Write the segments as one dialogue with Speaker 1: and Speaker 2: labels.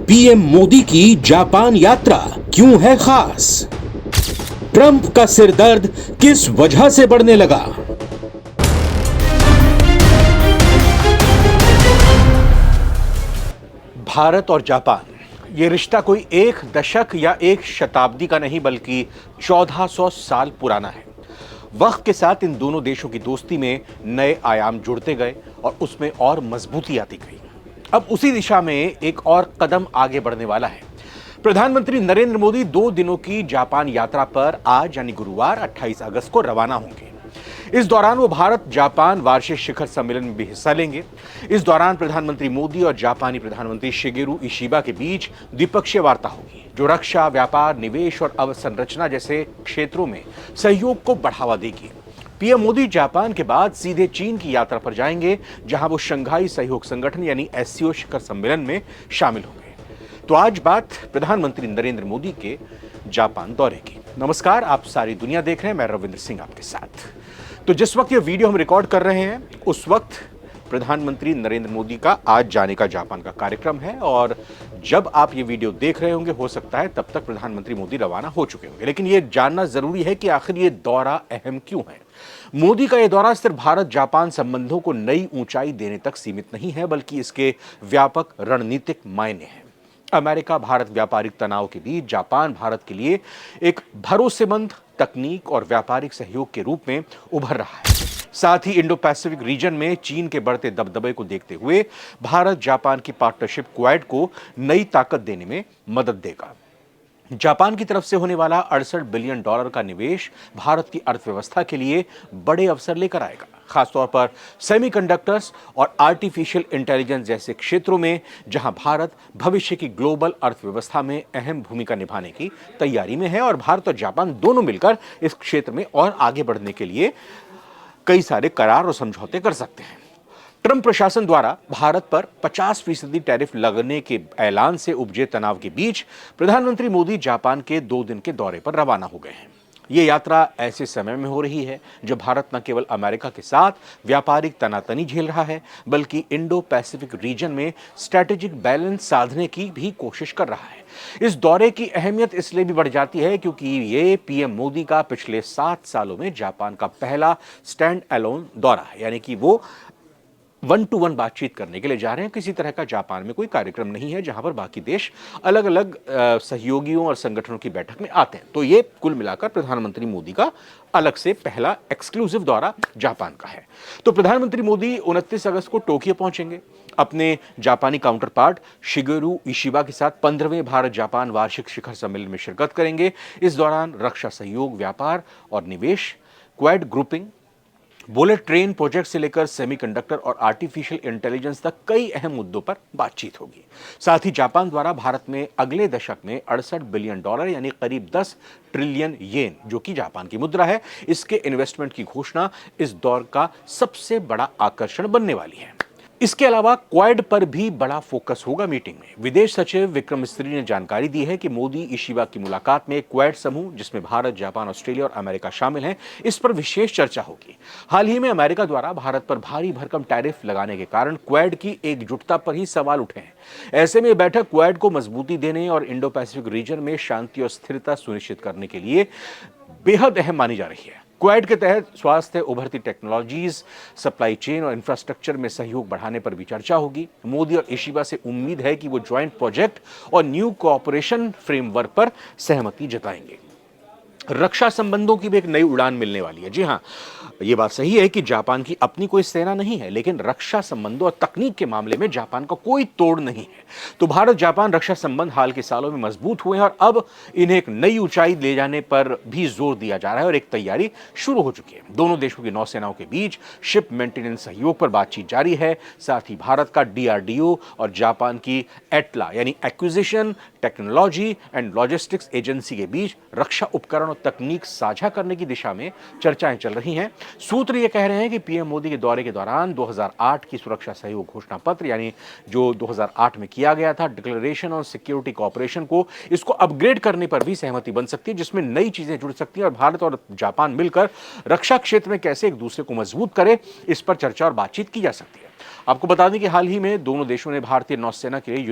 Speaker 1: PM Modi की Japan यात्रा क्यों है खास? ट्रंप का सिरदर्द किस वजह से बढ़ने लगा?
Speaker 2: भारत और जापान, ये रिश्ता कोई एक दशक या एक शताब्दी का नहीं बल्कि 1400 साल पुराना है। वक्त के साथ इन दोनों देशों की दोस्ती में नए आयाम जुड़ते गए और उसमें और मजबूती आती गई। अब उसी दिशा में एक और कदम आगे बढ़ने वाला है। प्रधानमंत्री नरेंद्र मोदी 2 दिनों की जापान यात्रा पर आज यानी गुरुवार 28 अगस्त को रवाना होंगे। इस दौरान वो भारत जापान वार्षिक शिखर सम्मेलन में भी हिस्सा लेंगे। इस दौरान प्रधानमंत्री मोदी और जापानी प्रधानमंत्री शिगेरू इशिबा के बीच द्विपक्षीय वार्ता होगी, जो रक्षा, व्यापार, निवेश और अवसंरचना जैसे क्षेत्रों में सहयोग को बढ़ावा देगी। पीएम मोदी जापान के बाद सीधे चीन की यात्रा पर जाएंगे, जहां वो शंघाई सहयोग संगठन यानी एससीओ शिखर सम्मेलन में शामिल होंगे। तो आज बात प्रधानमंत्री नरेंद्र मोदी के जापान दौरे की। नमस्कार, आप सारी दुनिया देख रहे हैं, मैं रविंद्र सिंह आपके साथ। तो जिस वक्त ये वीडियो हम रिकॉर्ड कर रहे हैं उस वक्त प्रधानमंत्री नरेंद्र मोदी का आज जाने का जापान का कार्यक्रम है और जब आप ये वीडियो देख रहे होंगे हो सकता है तब तक प्रधानमंत्री मोदी रवाना हो चुके होंगे। लेकिन ये जानना जरूरी है कि आखिर ये दौरा अहम क्यों है। मोदी का यह दौरा सिर्फ भारत जापान संबंधों को नई ऊंचाई देने तक सीमित नहीं है, बल्कि इसके व्यापक रणनीतिक मायने हैं। अमेरिका भारत व्यापारिक तनाव के बीच जापान भारत के लिए एक भरोसेमंद तकनीक और व्यापारिक सहयोग के रूप में उभर रहा है। साथ ही इंडो पैसिफिक रीजन में चीन के बढ़ते दबदबे को देखते हुए भारत जापान की पार्टनरशिप क्वाड को नई ताकत देने में मदद देगा। जापान की तरफ से होने वाला $68 बिलियन का निवेश भारत की अर्थव्यवस्था के लिए बड़े अवसर लेकर आएगा, खासतौर पर सेमीकंडक्टर्स और आर्टिफिशियल इंटेलिजेंस जैसे क्षेत्रों में, जहां भारत भविष्य की ग्लोबल अर्थव्यवस्था में अहम भूमिका निभाने की तैयारी में है और भारत और जापान दोनों मिलकर इस क्षेत्र में और आगे बढ़ने के लिए कई सारे करार और समझौते कर सकते हैं। ट्रंप प्रशासन द्वारा भारत पर 50% टैरिफ लगने के ऐलान से उपजे तनाव के बीच प्रधानमंत्री मोदी जापान के 2 दिन के दौरे पर रवाना हो गए हैं। ये यात्रा ऐसे समय में हो रही है जब भारत न केवल अमेरिका के साथ व्यापारिक तनातनी झेल रहा है, बल्कि इंडो पैसिफिक रीजन में स्ट्रैटेजिक बैलेंस साधने की भी कोशिश कर रहा है। इस दौरे की अहमियत इसलिए भी बढ़ जाती है क्योंकि ये पीएम मोदी का पिछले 7 सालों में जापान का पहला स्टैंड अलोन दौरा है, यानी कि वो 1-to-1 बातचीत करने के लिए जा रहे हैं। किसी तरह का जापान में कोई कार्यक्रम नहीं है जहां पर बाकी देश अलग अलग सहयोगियों और संगठनों की बैठक में आते हैं। तो ये कुल मिलाकर प्रधानमंत्री मोदी का अलग से पहला एक्सक्लूसिव दौरा जापान का है। तो प्रधानमंत्री मोदी 29 अगस्त को टोक्यो पहुंचेंगे। अपने जापानी काउंटर पार्ट शिगेरू इशिबा के साथ 15वें भारत जापान वार्षिक शिखर सम्मेलन में शिरकत करेंगे। इस दौरान रक्षा सहयोग, व्यापार और निवेश, quad grouping, bullet train project से लेकर सेमीकंडक्टर और आर्टिफिशियल इंटेलिजेंस तक कई अहम मुद्दों पर बातचीत होगी। साथ ही जापान द्वारा भारत में अगले दशक में $68 बिलियन यानी करीब 10 ट्रिलियन येन, जो कि जापान की मुद्रा है, इसके इन्वेस्टमेंट की घोषणा इस दौर का सबसे बड़ा आकर्षण बनने वाली है। इसके अलावा क्वाड पर भी बड़ा फोकस होगा मीटिंग में। विदेश सचिव विक्रम मिस्री ने जानकारी दी है कि मोदी इशिबा की मुलाकात में क्वाड समूह, जिसमें भारत, जापान, ऑस्ट्रेलिया और अमेरिका शामिल हैं, इस पर विशेष चर्चा होगी। हाल ही में अमेरिका द्वारा भारत पर भारी भरकम टैरिफ लगाने के कारण क्वाड की एकजुटता पर ही सवाल उठे हैं। ऐसे में बैठक क्वाड को मजबूती देने और इंडो पैसिफिक रीजन में शांति और स्थिरता सुनिश्चित करने के लिए बेहद अहम मानी जा रही है। क्वाड के तहत स्वास्थ्य, उभरती टेक्नोलॉजीज, सप्लाई चेन और इंफ्रास्ट्रक्चर में सहयोग बढ़ाने पर भी चर्चा होगी। मोदी और इशिबा से उम्मीद है कि वो ज्वाइंट प्रोजेक्ट और न्यू कोऑपरेशन फ्रेमवर्क पर सहमति जताएंगे। रक्षा संबंधों की भी एक नई उड़ान मिलने वाली है। जी हां, यह बात सही है कि जापान की अपनी कोई सेना नहीं है, लेकिन रक्षा संबंधों और तकनीक के मामले में जापान का कोई तोड़ नहीं है। तो भारत जापान रक्षा संबंध हाल के सालों में मजबूत हुए हैं और अब इन्हें एक नई ऊंचाई ले जाने पर भी जोर दिया जा रहा है और एक तैयारी शुरू हो चुकी है। दोनों देशों की नौसेनाओं के बीच शिप मेंटेनेंस सहयोग पर बातचीत जारी है। साथ ही भारत का डीआरडीओ और जापान की एटला यानी acquisition, technology and logistics agency के बीच रक्षा उपकरण और तकनीक साझा करने की दिशा में चर्चाएं चल रही हैं। सूत्र ये कह रहे हैं कि पीएम मोदी के दौरे के दौरान 2008 की सुरक्षा सहयोग घोषणा पत्र, यानी जो 2008 में किया गया था, डिक्लेरेशन ऑन सिक्योरिटी कोऑपरेशन को, इसको अपग्रेड करने पर भी सहमति बन सकती है, जिसमें नई चीजें जुड़ सकती हैं और भारत और जापान मिलकर रक्षा क्षेत्र में कैसे एक दूसरे को मजबूत करे, इस पर चर्चा और बातचीत की जा सकती है। आपको बता दें कि हाल ही में दोनों देशों ने भारतीय नौसेना के लिए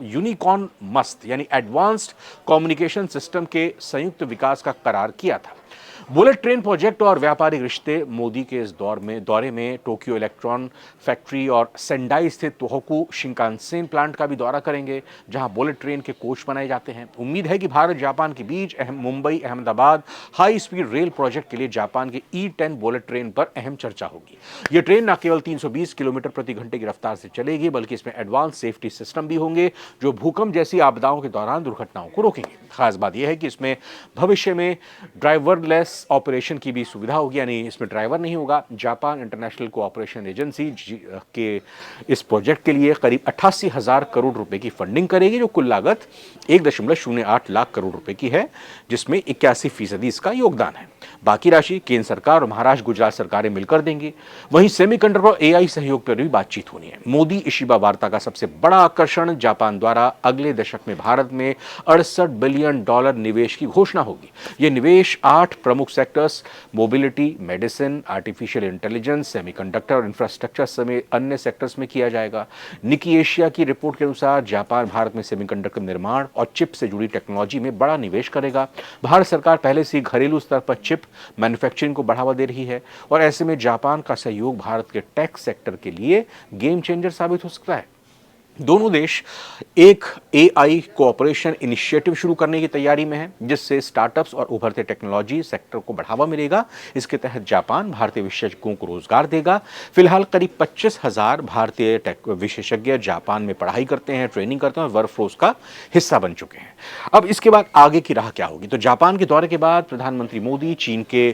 Speaker 2: यूनिकॉर्न मस्त यानी एडवांस्ड कम्युनिकेशन सिस्टम के संयुक्त विकास का करार किया था। बुलेट ट्रेन प्रोजेक्ट और व्यापारिक रिश्ते मोदी के इस दौरे में टोक्यो इलेक्ट्रॉन फैक्ट्री और सेंडाई स्थित तोहोकू शिंकानसेन प्लांट का भी दौरा करेंगे, जहां बुलेट ट्रेन के कोच बनाए जाते हैं। उम्मीद है कि भारत जापान के बीच Mumbai Ahmedabad high speed rail project के लिए जापान के E10 बुलेट ट्रेन पर अहम चर्चा होगी। यह ट्रेन न केवल 320 किलोमीटर प्रति घंटे की रफ्तार से चलेगी, बल्कि इसमें एडवांस सेफ्टी सिस्टम भी होंगे जो भूकंप जैसी आपदाओं के दौरान दुर्घटनाओं को रोकेंगे। खास बात यह है कि इसमें भविष्य में ड्राइवरलेस ऑपरेशन की भी सुविधा होगी, यानी इसमें ड्राइवर नहीं होगा। जापान इंटरनेशनल कोऑपरेशन एजेंसी के इस प्रोजेक्ट के लिए करीब 88,000 करोड़ रुपए की फंडिंग करेगी, जो कुल लागत 1.08 लाख करोड़ रुपए की है, जिसमें 81% इसका योगदान है। बाकी राशि केंद्र सरकार और महाराष्ट्र गुजरात सरकारें मिलकर देंगी। वहीं सेमीकंडक्टर और AI सहयोग पर भी बातचीत होनी है। मोदी इशिबा वार्ता का सबसे बड़ा आकर्षण जापान द्वारा अगले दशक में भारत में $68 बिलियन निवेश की घोषणा होगी। यह निवेश 8 प्रमुख sectors mobility, medicine, artificial intelligence, semiconductor और इंफ्रास्ट्रक्चर समेत अन्य सेक्टर्स में किया जाएगा। निकी एशिया की रिपोर्ट के अनुसार जापान भारत में सेमीकंडक्टर निर्माण और चिप से जुड़ी टेक्नोलॉजी में बड़ा निवेश करेगा। भारत सरकार पहले से ही घरेलू स्तर पर चिप मैन्युफैक्चरिंग को बढ़ावा दे रही है और ऐसे में जापान का सहयोग भारत के टेक सेक्टर के लिए गेम चेंजर साबित हो सकता है। दोनों देश एक AI कोऑपरेशन इनिशिएटिव शुरू करने की तैयारी में है, जिससे स्टार्टअप्स और उभरते टेक्नोलॉजी सेक्टर को बढ़ावा मिलेगा। इसके तहत जापान भारतीय विशेषज्ञों को रोजगार देगा। फिलहाल करीब 25,000 भारतीय टेक विशेषज्ञ जापान में पढ़ाई करते हैं, ट्रेनिंग करते हैं और वर्कफोर्स का हिस्सा बन चुके हैं। अब इसके बाद आगे की राह क्या होगी? तो जापान के दौरे के बाद प्रधानमंत्री मोदी चीन के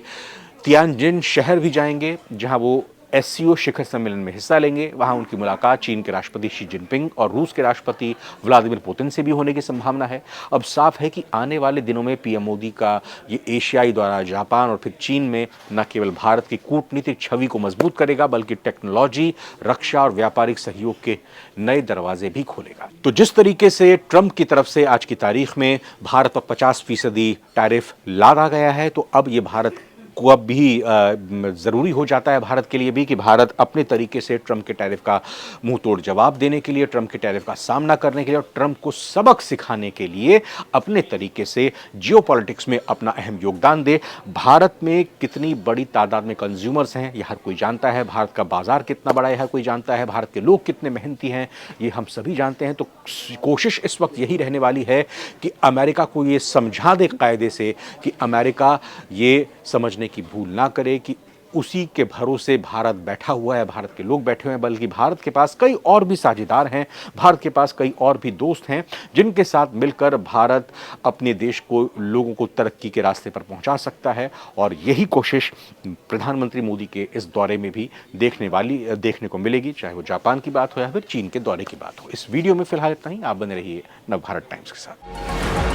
Speaker 2: तियानजिन शहर भी जाएंगे, जहां वो SCO शिखर सम्मेलन में हिस्सा लेंगे। वहां उनकी मुलाकात चीन के राष्ट्रपति शी जिनपिंग और रूस के राष्ट्रपति व्लादिमीर पुतिन से भी होने की संभावना है। अब साफ है कि आने वाले दिनों में PM मोदी का ये एशियाई दौरा जापान और फिर चीन में न केवल भारत की कूटनीतिक छवि को मजबूत करेगा, बल्कि टेक्नोलॉजी, रक्षा और व्यापारिक सहयोग के नए दरवाजे भी खोलेगा। तो जिस तरीके से ट्रंप की तरफ से आज की तारीख में भारत पर 50% टैरिफ लादा गया है, तो अब ये भारत को अब भी ज़रूरी हो जाता है भारत के लिए भी कि भारत अपने तरीके से ट्रंप के टैरिफ का मुंह तोड़ जवाब देने के लिए, ट्रंप के टैरिफ का सामना करने के लिए और ट्रंप को सबक सिखाने के लिए अपने तरीके से जियोपॉलिटिक्स में अपना अहम योगदान दे। भारत में कितनी बड़ी तादाद में कंज्यूमर्स हैं, यह हर कोई जानता है। भारत का बाजार कितना बड़ा है, हर कोई जानता है। भारत के लोग कितने मेहनती हैं, ये हम सभी जानते हैं। तो कोशिश इस वक्त यही रहने वाली है कि अमेरिका को ये समझा दे कायदे से कि अमेरिका ये समझने की भूल ना करे कि उसी के भरोसे भारत बैठा हुआ है, भारत के लोग बैठे हुए हैं, बल्कि भारत के पास कई और भी साझेदार हैं, भारत के पास कई और भी दोस्त हैं, जिनके साथ मिलकर भारत अपने देश को, लोगों को तरक्की के रास्ते पर पहुंचा सकता है। और यही कोशिश प्रधानमंत्री मोदी के इस दौरे में भी देखने को मिलेगी, चाहे वो जापान की बात हो या फिर चीन के दौरे की बात हो। इस वीडियो में फिलहाल इतना ही। आप बने रहिए नवभारत टाइम्स के साथ।